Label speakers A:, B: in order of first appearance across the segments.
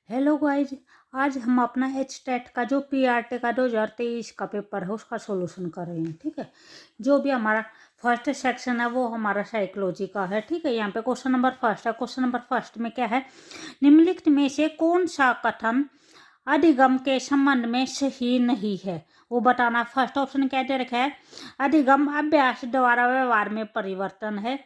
A: Hello guys. आज हम अपना एच टेट का जो पीआरटी का 2023 का पेपर है उसका सॉल्यूशन कर रहे हैं। ठीक है, जो भी हमारा फर्स्ट सेक्शन है वो हमारा साइकोलॉजी का है। ठीक है, यहाँ पे क्वेश्चन नंबर फर्स्ट है। क्वेश्चन नंबर फर्स्ट में क्या है, निम्नलिखित में से कौन सा कथन अधिगम के संबंध में सही नहीं है, वो बताना। फर्स्ट ऑप्शन क्या दे रखा है, अधिगम अभ्यास द्वारा व्यवहार में परिवर्तन है।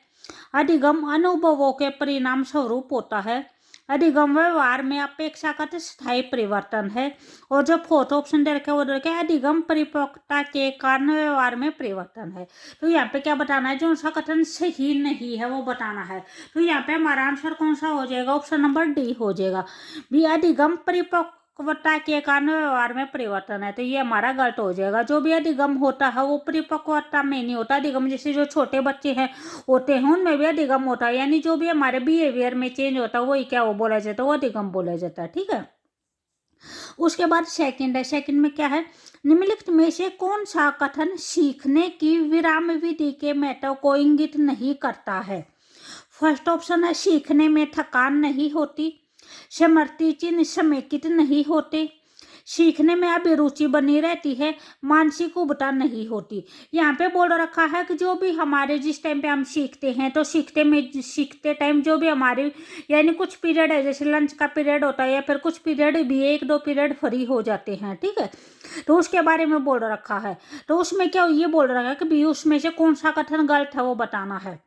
A: अधिगम अनुभवों के परिणाम स्वरूप होता है। अधिगम व्यवहार में अपेक्षाकृत स्थायी परिवर्तन है। और जो फोर्थ ऑप्शन दे रखे वो दे रखे अधिगम परिपक्वता के कारण व्यवहार में परिवर्तन है। तो यहाँ पे क्या बताना है, जो सा कथन सही नहीं है वो बताना है। तो यहाँ पे हमारा आंसर कौन सा हो जाएगा, ऑप्शन नंबर डी हो जाएगा। भी अधिगम परिपक्वता के कारण व्यवहार में परिवर्तन है, तो ये हमारा गलत हो जाएगा। जो भी अधिगम होता है वो परिपक्वता में नहीं होता। अधिगम जैसे जो छोटे बच्चे हैं होते हैं उनमें भी अधिगम होता है, यानी जो भी हमारे बिहेवियर में चेंज होता है वही क्या वो बोला जाता है, वो अधिगम बोला जाता है। ठीक है, उसके बाद सेकंड है। सेकंड में क्या है, निम्नलिखित में से कौन सा कथन सीखने की विराम विधि के महत्व को इंगित नहीं करता है। फर्स्ट ऑप्शन है, सीखने में थकान नहीं होती, स्मृति चिन्ह समेकित नहीं होते, सीखने में अभिरुचि बनी रहती है, मानसिक उबता नहीं होती। यहाँ पे बोल रखा है कि जो भी हमारे जिस टाइम पे हम सीखते हैं तो सीखते टाइम जो भी हमारे यानी कुछ पीरियड है, जैसे लंच का पीरियड होता है या फिर कुछ पीरियड भी एक दो पीरियड फ्री हो जाते हैं। ठीक है, तो उसके बारे में बोल रखा है। तो उसमें क्या ये बोल रखा है कि भी उसमें से कौन सा कथन गलत है वो बताना है।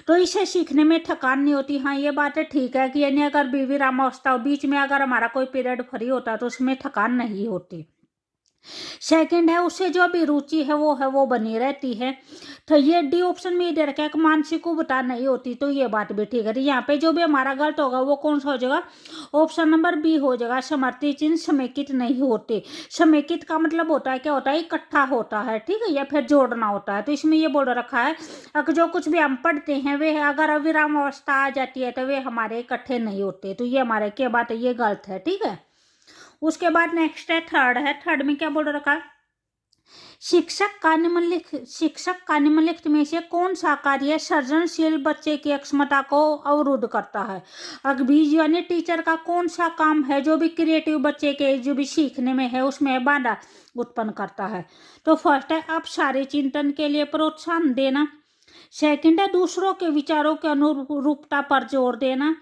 A: तो इसे सीखने में थकान नहीं होती। हाँ, ये बात है, ठीक है कि यानी अगर विरामावस्था बीच में अगर हमारा कोई पीरियड फ्री होता है तो उसमें थकान नहीं होती। सेकंड है, उससे जो भी रुचि है वो बनी रहती है। तो ये डी ऑप्शन में दे रखा है कि मानसिक उबता नहीं होती, तो ये बात भी ठीक है। तो यहाँ पे जो भी हमारा गलत होगा वो कौन सा हो जाएगा, ऑप्शन नंबर बी हो जाएगा, समर्थी चिन्ह समेकित नहीं होते। समेकित का मतलब होता है क्या होता है, इकट्ठा होता है। ठीक है, या फिर जोड़ना होता है। तो इसमें ये बोल रखा है अगर जो कुछ भी हम पढ़ते हैं वे अगर अविराम अवस्था आ जाती है तो वे हमारे इकट्ठे नहीं होते। तो ये हमारे क्या बात है, ये गलत है। ठीक है, उसके बाद नेक्स्ट है थर्ड है। थर्ड में क्या बोल रखा है, शिक्षक का निम्नलिखित में से कौन सा कार्य सृजनशील बच्चे की क्षमता को अवरुद्ध करता है। अभी यानी टीचर का कौन सा काम है जो भी क्रिएटिव बच्चे के जो भी सीखने में है उसमें बाधा उत्पन्न करता है। तो फर्स्ट है, आप सारे चिंतन के लिए प्रोत्साहन देना। सेकंड है, दूसरों के विचारों के अनुरूपता पर जोर देना।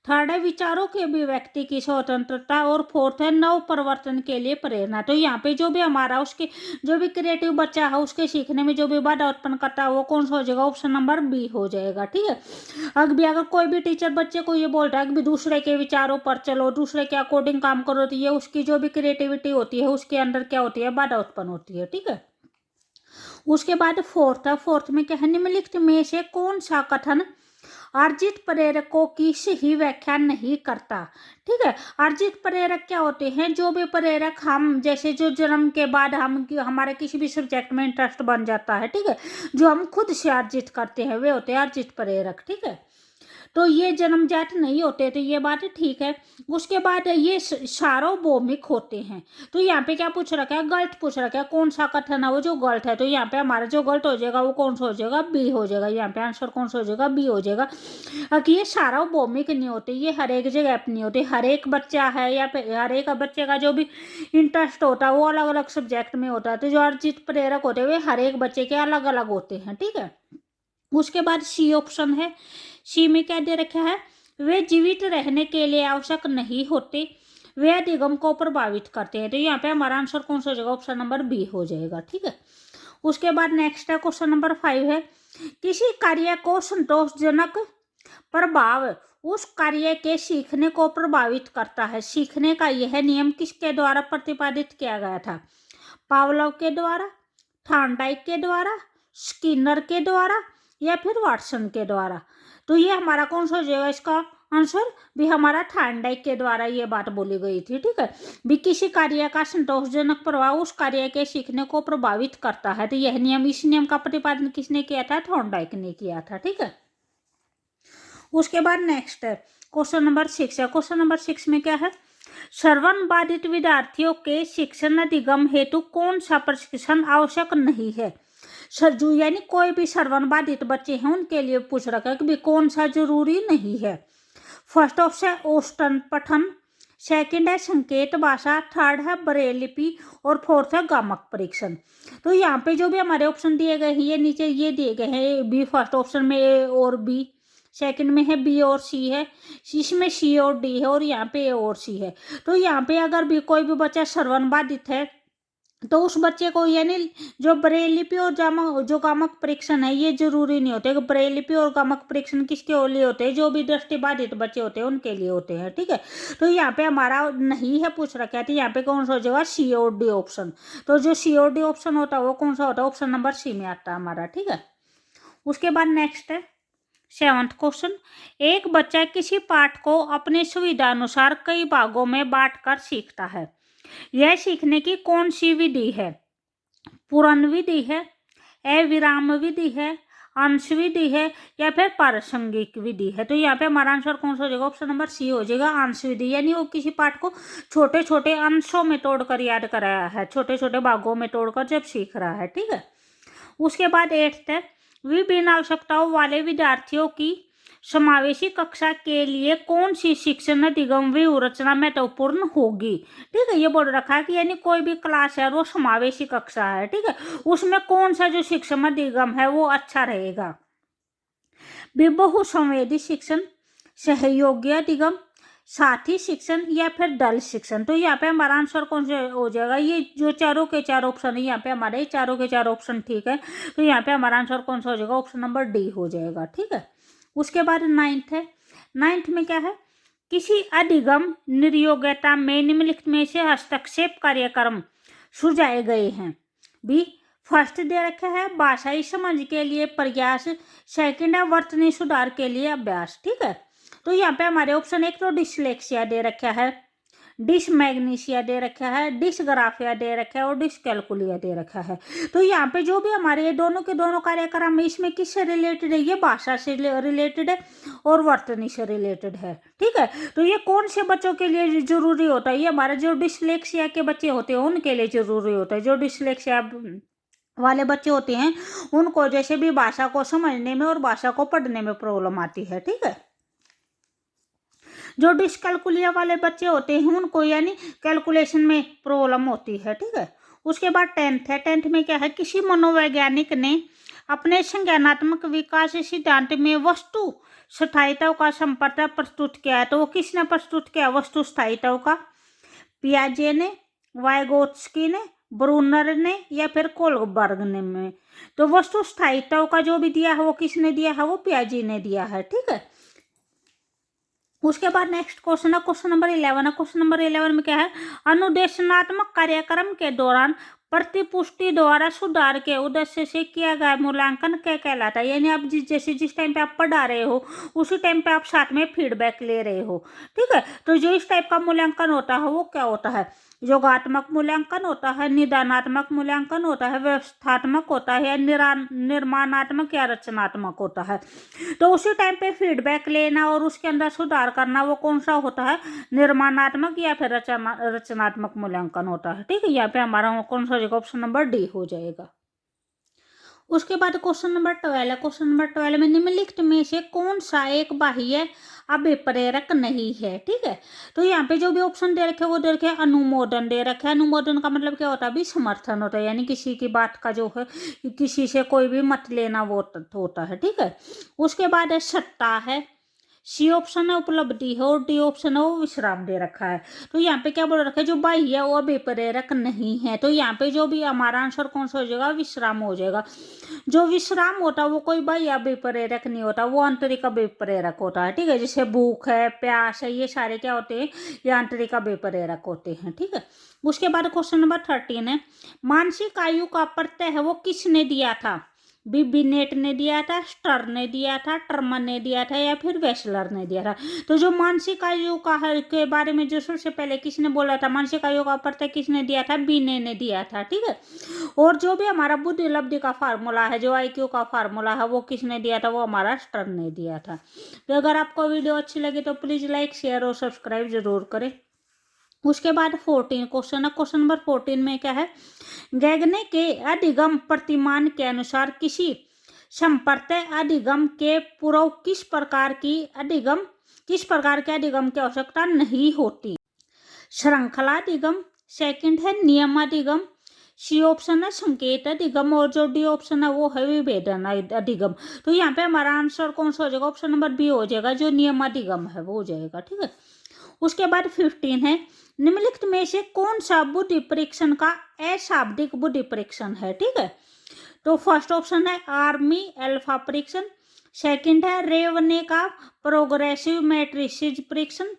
A: थर्ड है, विचारों के अभिव्यक्ति की स्वतंत्रता। और फोर्थ है, नव परिवर्तन के लिए प्रेरणा। तो यहाँ पे जो भी हमारा उसके जो भी क्रिएटिव बच्चा है उसके सीखने में जो भी बाधा उत्पन्न करता है वो कौन सा हो जाएगा, ऑप्शन नंबर बी हो जाएगा। ठीक है, अगर कोई भी टीचर बच्चे को ये बोल रहा है कि दूसरे के विचारों पर चलो, दूसरे के अकॉर्डिंग काम करो, तो ये उसकी जो भी क्रिएटिविटी होती है उसके अंदर क्या होती है, बाधा उत्पन्न होती है। ठीक है, उसके बाद फोर्थ है। फोर्थ में क्या है, निम्नलिखित में से कौन सा कथन अर्जित प्रेरकों की सही व्याख्या नहीं करता। ठीक है, अर्जित प्रेरक क्या होते हैं, जो भी प्रेरक हम जैसे जो जन्म के बाद हम हमारे किसी भी सब्जेक्ट में इंटरेस्ट बन जाता है। ठीक है, जो हम खुद से अर्जित करते हैं वे होते हैं अर्जित प्रेरक। ठीक है, तो ये जन्मजात नहीं होते, तो ये बात ठीक है। उसके बाद ये सार्वभौमिक होते हैं। तो यहाँ पे क्या पूछ रखा है, गलत पूछ रखा है, कौन सा कथन है वो जो गलत है। तो यहाँ पे हमारा जो गलत हो जाएगा वो कौन सा हो जाएगा, बी हो जाएगा। यहाँ पे आंसर कौन सा हो जाएगा, बी हो जाएगा। कि ये सार्वभौमिक नहीं होते, ये हर एक जगह नहीं होते। हर एक बच्चा है या फिर हर एक बच्चे का जो भी इंटरेस्ट होता है वो अलग अलग सब्जेक्ट में होता है। तो जो अर्जित प्रेरक होते हैं वे हर एक बच्चे के अलग अलग होते हैं। ठीक है, उसके बाद सी ऑप्शन है। सी में क्या दे रखा है, वे जीवित रहने के लिए आवश्यक नहीं होते, वे अधिगम को प्रभावित करते हैं। तो यहाँ पे हमारा आंसर कौन सा हो जाएगा, ऑप्शन नंबर बी हो जाएगा। ठीक है, उसके बाद नेक्स्ट है क्वेश्चन नंबर 5 है, किसी कार्य को संतोषजनक प्रभाव उस कार्य के सीखने को प्रभावित करता है। सीखने का यह नियम किसके द्वारा प्रतिपादित किया गया था, पावलोव के द्वारा, थॉर्नडाइक के द्वारा, स्किनर के द्वारा या फिर वाटसन के द्वारा। तो ये हमारा कौन सा हो जाएगा, इसका आंसर भी हमारा थॉर्नडाइक के द्वारा ये बात बोली गई थी। ठीक है, भी किसी कार्य का संतोषजनक प्रभाव उस कार्य के सीखने को प्रभावित करता है। तो यह नियम, इस नियम का प्रतिपादन किसने किया था, थॉर्नडाइक ने किया था। ठीक है, उसके बाद नेक्स्ट है क्वेश्चन नंबर 6 है। क्वेश्चन नंबर 6 में क्या है, श्रवण बाधित विद्यार्थियों के शिक्षण अधिगम हेतु कौन सा प्रशिक्षण आवश्यक नहीं है। सरजू यानी कोई भी श्रवण बाधित बच्चे हैं उनके लिए पूछ रखा है कि भी कौन सा जरूरी नहीं है। फर्स्ट ऑप्शन औसतन पठन, सेकंड है संकेत भाषा, थर्ड है ब्रेल लिपि और फोर्थ है गामक परीक्षण। तो यहाँ पे जो भी हमारे ऑप्शन दिए गए हैं ये नीचे ये दिए गए हैं, बी फर्स्ट ऑप्शन में ए और बी, सेकंड में है बी और सी है, इसमें सी और डी है और यहाँ पे ए और सी है। तो यहाँ पे अगर भी कोई भी बच्चा श्रवण बाधित है तो उस बच्चे को यानी जो ब्रेल लिपि और जो गामक परीक्षण है ये जरूरी नहीं होते। ब्रेल लिपि और गामक परीक्षण किसके लिए होते हैं? जो भी दृष्टिबाधित बच्चे होते हैं उनके लिए होते हैं, ठीक है। तो यहाँ पे हमारा नहीं है पूछ रखा है, तो यहाँ पे कौन सा हो जाएगा? सी और डी ऑप्शन। तो जो सी और डी ऑप्शन होता है वो कौन सा होता है? ऑप्शन नंबर सी में आता है हमारा, ठीक है। उसके बाद नेक्स्ट है 7th क्वेश्चन, एक बच्चा किसी पाठ को अपनी सुविधा अनुसार कई भागों में बांटकर सीखता है, यह सीखने की कौन सी विधि है? पूर्ण विधि है, अविराम विधि है, अंश विधि है या फिर प्रासंगिक विधि है? तो यहाँ पे हमारा आंसर कौन सा हो जाएगा? ऑप्शन नंबर सी हो जाएगा, अंश विधि। यानी वो किसी पाठ को छोटे छोटे अंशों में तोड़कर याद कराया है, छोटे छोटे भागों में तोड़कर जब सीख रहा है, ठीक है। उसके बाद 8th है, विभिन्न आवश्यकताओं वाले विद्यार्थियों की समावेशी कक्षा के लिए कौन सी शिक्षण अधिगम व्यूहरचना महत्वपूर्ण होगी? ठीक है, ये बोल रखा है कि यानी कोई भी क्लास है वो समावेशी कक्षा है, ठीक है, उसमें कौन सा जो शिक्षण अधिगम है वो अच्छा रहेगा? बहु संवेदी शिक्षण, सहयोगी अधिगम, साथी शिक्षण या फिर दल शिक्षण? तो यहाँ पे हमारा आंसर कौन सा हो जाएगा? ये जो चारों के चार ऑप्शन है यहाँ पे हमारे चारों के चार ऑप्शन ठीक है, तो यहाँ पे हमारा आंसर कौन सा हो जाएगा? ऑप्शन नंबर डी हो जाएगा, ठीक है। उसके बाद 9th है, 9th में क्या है? किसी अधिगम निर्योग्यता में निम्नलिखित में से हस्तक्षेप कार्यक्रम सुझाए गए हैं। बी फर्स्ट दे रखा है भाषाई समझ के लिए प्रयास, सेकंड है वर्तनी सुधार के लिए अभ्यास, ठीक है। तो यहाँ पे हमारे ऑप्शन एक तो डिसलेक्सिया दे रखा है, डिसमैग्नीसिया दे रखा है, डिसग्राफिया दे रखा है और डिसकैलकुलिया दे रखा है। तो यहाँ पे जो भी हमारे दोनों के दोनों कार्यक्रम है इसमें किससे रिलेटेड है? ये भाषा से रिलेटेड है और वर्तनी से रिलेटेड है, ठीक है। तो ये कौन से बच्चों के लिए जरूरी होता है? ये हमारे जो डिसलेक्सिया के बच्चे होते हैं उनके लिए जरूरी होता है। जो डिसलेक्सिया वाले बच्चे होते हैं उनको जैसे भी भाषा को समझने में और भाषा को पढ़ने में प्रॉब्लम आती है, ठीक है। जो डिसकैलकुलिया वाले बच्चे होते हैं उनको यानी कैलकुलेशन में प्रॉब्लम होती है, ठीक है। उसके बाद 10th है, 10th में क्या है? किसी मनोवैज्ञानिक ने अपने संज्ञानात्मक विकास सिद्धांत में वस्तु स्थायित्व का संपर्क प्रस्तुत किया है। तो वो किसने प्रस्तुत किया वस्तु स्थायित्व का? पियाजे ने, वाइगोत्स्की ने, ब्रूनर ने या फिर कोलबर्ग ने? तो वस्तु स्थायित्व का जो भी दिया है वो किसने दिया है? वो पियाजे ने दिया है, ठीक है। उसके बाद नेक्स्ट क्वेश्चन है क्वेश्चन नंबर 11 है। क्वेश्चन नंबर 11 में क्या है? अनुदेशनात्मक कार्यक्रम के दौरान प्रतिपुष्टि द्वारा सुधार के उद्देश्य से किया गया मूल्यांकन क्या कहलाता है? यानी आप जिस टाइम पे आप पढ़ा रहे हो उसी टाइम पे आप साथ में फीडबैक ले रहे हो, ठीक है। तो जो इस टाइप का मूल्यांकन होता है वो क्या होता है? योगात्मक मूल्यांकन होता है, निदानात्मक मूल्यांकन होता है, व्यवस्थात्मक होता है या निर्माणात्मक या रचनात्मक होता है। तो उसी टाइम पे फीडबैक लेना और उसके अंदर सुधार करना वो कौन सा होता है? निर्माणात्मक या फिर रचनात्मक मूल्यांकन होता है, ठीक है। यहाँ पे हमारा कौन सा हो जाएगा? ऑप्शन नंबर डी हो जाएगा। उसके बाद क्वेश्चन नंबर 12 है। क्वेश्चन नंबर 12 में निम्नलिखित में से कौन सा एक बाह्य अभिप्रेरक नहीं है? ठीक है। तो यहाँ पे जो भी ऑप्शन दे रखे वो दे रखे अनुमोदन दे रखे। अनुमोदन का मतलब क्या होता है? भी समर्थन होता है, यानी किसी की बात का जो है किसी से कोई भी मत लेना वो होता है, ठीक है। उसके बाद है सत्ता है, सी ऑप्शन है उपलब्धि है और डी ऑप्शन है वो विश्राम दे रखा है। तो यहाँ पे क्या बोल रखा है? जो बाह्य है वो अभिप्रेरक नहीं है। तो यहाँ पे जो भी हमारा आंसर कौन सा हो जाएगा? विश्राम हो जाएगा। जो विश्राम होता है वो कोई बाह्य अभिप्रेरक नहीं होता, वो आंतरिक अभिप्रेरक होता है, ठीक है। जैसे भूख है, प्यास है, ये सारे क्या होते हैं? ये आंतरिक अभिप्रेरक होते हैं, ठीक है। उसके बाद क्वेश्चन नंबर 13 है, मानसिक आयु का प्रत्यय है वो किसने दिया था? बिनेट ने दिया था, स्टर ने दिया था, टर्मन ने दिया था या फिर वेस्लर ने दिया था? तो जो मानसिक आयु का के बारे में जो सबसे पहले किसने बोला था? मानसिक आयु का प्रत्यय किसने दिया था? बिने ने दिया था, ठीक है। और जो भी हमारा बुद्धि लब्धि का फार्मूला है, जो IQ का फार्मूला है, वो किसने दिया था? वो हमारा स्टर ने दिया था। तो अगर आपको वीडियो अच्छी लगी तो प्लीज लाइक, शेयर और सब्सक्राइब जरूर करें। उसके बाद 14 क्वेश्चन है। क्वेश्चन नंबर 14 में क्या है? गैगने के अधिगम प्रतिमान के अनुसार किसी संप्रत्यय अधिगम के पूर्व किस प्रकार के अधिगम की आवश्यकता नहीं होती? श्रृंखलाधिगम, सेकंड है नियमाधिगम, सी ऑप्शन है संकेत अधिगम और जो डी ऑप्शन है वो है विभेदन अधिगम। तो यहाँ पे हमारा आंसर कौन सा हो जाएगा, ऑप्शन नंबर बी हो जाएगा, जो नियमाधिगम है वो हो जाएगा। ठीक है, उसके बाद 15 है, निम्नलिखित में से कौन सा बुद्धि परीक्षण का अशाब्दिक बुद्धि परीक्षण है। ठीक है, तो फर्स्ट ऑप्शन है आर्मी अल्फा परीक्षण, सेकंड है रेवने का प्रोग्रेसिव मैट्रिसेस परीक्षण,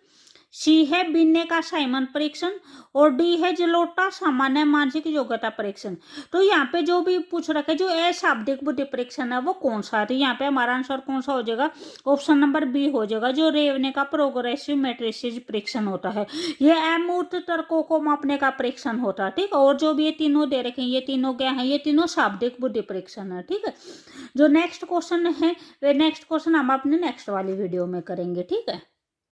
A: सी है बिन्ने का साइमन परीक्षण और डी है जलोटा सामान्य मानसिक योग्यता परीक्षण। तो यहाँ पे जो भी पूछ रखा है जो अशाब्दिक बुद्धि परीक्षण है वो कौन सा है, तो यहाँ पे हमारा आंसर कौन सा हो जाएगा, ऑप्शन नंबर बी हो जाएगा, जो रेवने का प्रोग्रेसिव मैट्रिसेस परीक्षण होता है। ये अमूर्त तर्कों को मापने का परीक्षण होता है। ठीक है, और जो भी ये तीनों दे रखे हैं ये तीनों क्या है, ये तीनों शाब्दिक बुद्धि परीक्षण है। ठीक है, जो नेक्स्ट क्वेश्चन है वे नेक्स्ट क्वेश्चन हम अपने नेक्स्ट वाली वीडियो में करेंगे। ठीक है।